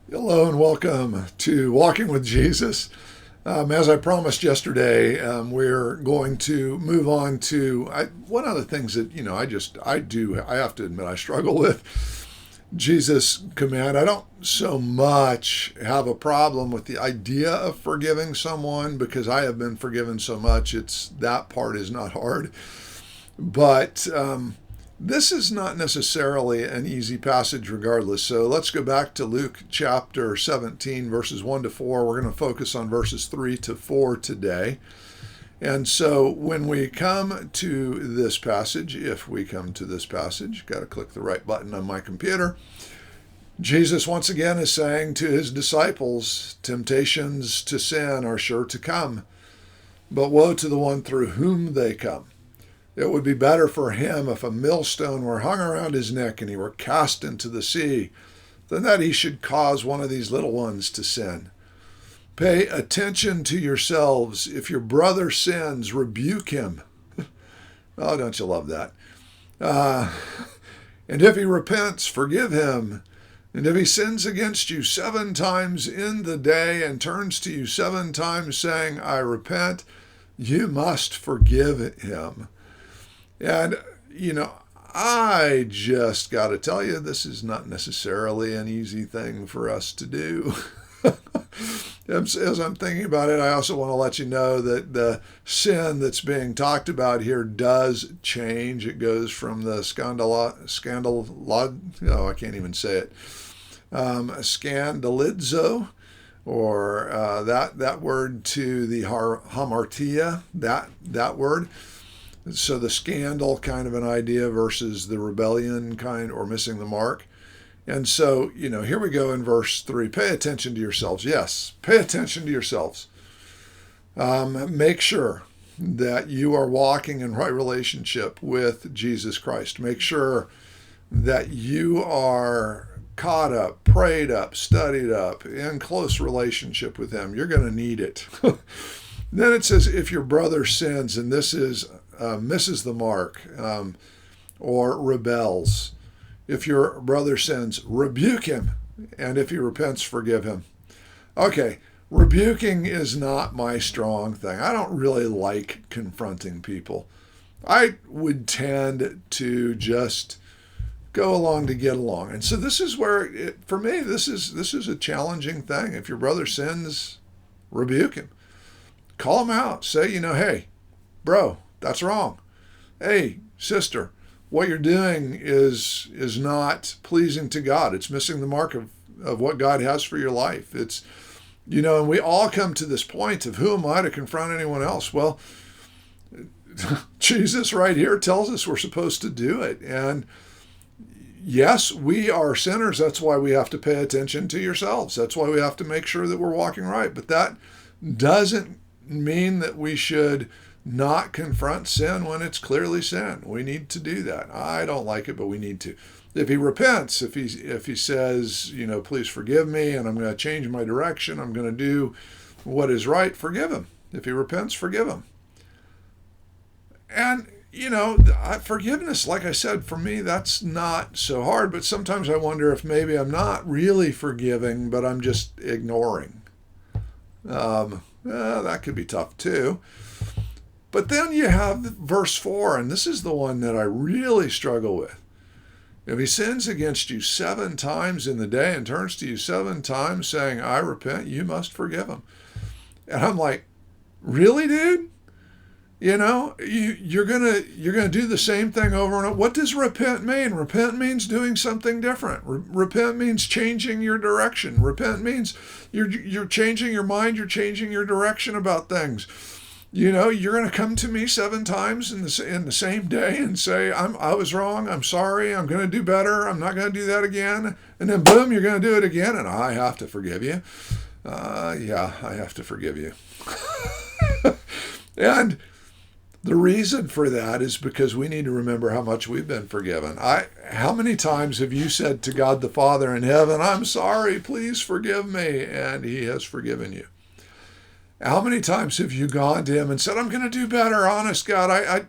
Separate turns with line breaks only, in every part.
Hello and welcome to Walking with Jesus. As I promised yesterday, we're going to move on to one of the things that I have to admit I struggle with Jesus' command. I don't so much have a problem with the idea of forgiving someone because I have been forgiven so much. It's that part is not hard, but this is not necessarily an easy passage regardless. So let's go back to Luke chapter 17, verses 1 to 4. We're going to focus on verses 3 to 4 today. And so when we come to this passage, if we come to this passage, got to click the right button on my computer. Jesus once again is saying to his disciples, temptations to sin are sure to come, but woe to the one through whom they come. It would be better for him if a millstone were hung around his neck and he were cast into the sea than that he should cause one of these little ones to sin. Pay attention to yourselves. If your brother sins, rebuke him. Oh, don't you love that? And if he repents, forgive him. And if he sins against you 7 times in the day and turns to you 7 times saying, I repent, you must forgive him. And, I just got to tell you, this is not necessarily an easy thing for us to do. As I'm thinking about it, I also want to let you know that the sin that's being talked about here does change. It goes from the I can't even say it, scandalizo, or that word, to the hamartia, that word. So the scandal kind of an idea versus the rebellion kind, or missing the mark. And so, here we go in verse 3. Pay attention to yourselves. Yes, pay attention to yourselves. Make sure that you are walking in right relationship with Jesus Christ. Make sure that you are caught up, prayed up, studied up, in close relationship with him. You're going to need it. Then it says, if your brother sins, and this is misses the mark, or rebels. If your brother sins, rebuke him. And if he repents, forgive him. Okay, rebuking is not my strong thing. I don't really like confronting people. I would tend to just go along to get along. And so this is where, for me, this is a challenging thing. If your brother sins, rebuke him. Call him out. Say, hey, bro, that's wrong. Hey, sister, what you're doing is not pleasing to God. It's missing the mark of what God has for your life. It's, and we all come to this point of, who am I to confront anyone else? Well, Jesus right here tells us we're supposed to do it. And yes, we are sinners. That's why we have to pay attention to yourselves. That's why we have to make sure that we're walking right. But that doesn't mean that we should not confront sin when it's clearly sin. We need to do that. I don't like it, but we need to. If he repents, if he says, please forgive me, and I'm going to change my direction, I'm going to do what is right, forgive him. If he repents, forgive him. And, forgiveness, like I said, for me, that's not so hard, but sometimes I wonder if maybe I'm not really forgiving, but I'm just ignoring. That could be tough too. But then you have verse 4, and this is the one that I really struggle with. If he sins against you 7 times in the day and turns to you 7 times saying, I repent, you must forgive him. And I'm like, really, dude? You're gonna do the same thing over and over. What does repent mean? Repent means doing something different. Repent means changing your direction. Repent means you're changing your mind. You're changing your direction about things. You're going to come to me 7 times in the same day and say, I was wrong. I'm sorry. I'm going to do better. I'm not going to do that again. And then boom, you're going to do it again. And I have to forgive you. Yeah, I have to forgive you. And the reason for that is because we need to remember how much we've been forgiven. How many times have you said to God the Father in heaven, I'm sorry, please forgive me, and he has forgiven you? How many times have you gone to him and said, I'm going to do better, honest God, I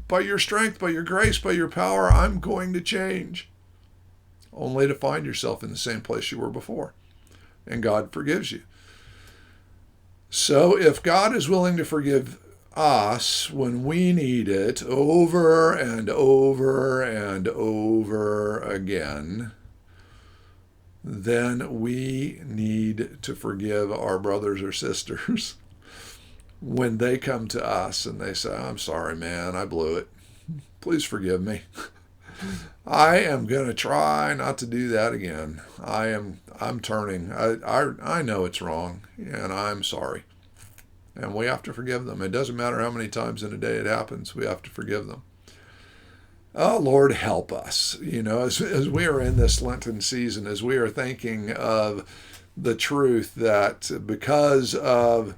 by your strength, by your grace, by your power, I'm going to change, only to find yourself in the same place you were before? and God forgives you. So if God is willing to forgive us when we need it over and over and over again, then we need to forgive our brothers or sisters when they come to us and they say, I'm sorry, man, I blew it. Please forgive me. I am going to try not to do that again. I'm turning. I know it's wrong, and I'm sorry. And we have to forgive them. It doesn't matter how many times in a day it happens. We have to forgive them. Oh, Lord, help us. As we are in this Lenten season, as we are thinking of the truth that because of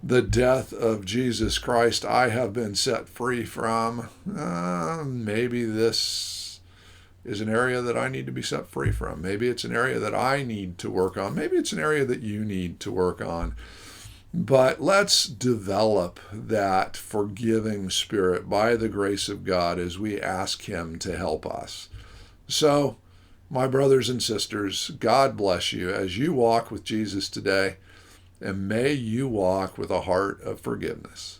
the death of Jesus Christ, I have been set free from, maybe this is an area that I need to be set free from. Maybe it's an area that I need to work on. Maybe it's an area that you need to work on. But let's develop that forgiving spirit by the grace of God as we ask Him to help us. So, my brothers and sisters, God bless you as you walk with Jesus today, and may you walk with a heart of forgiveness.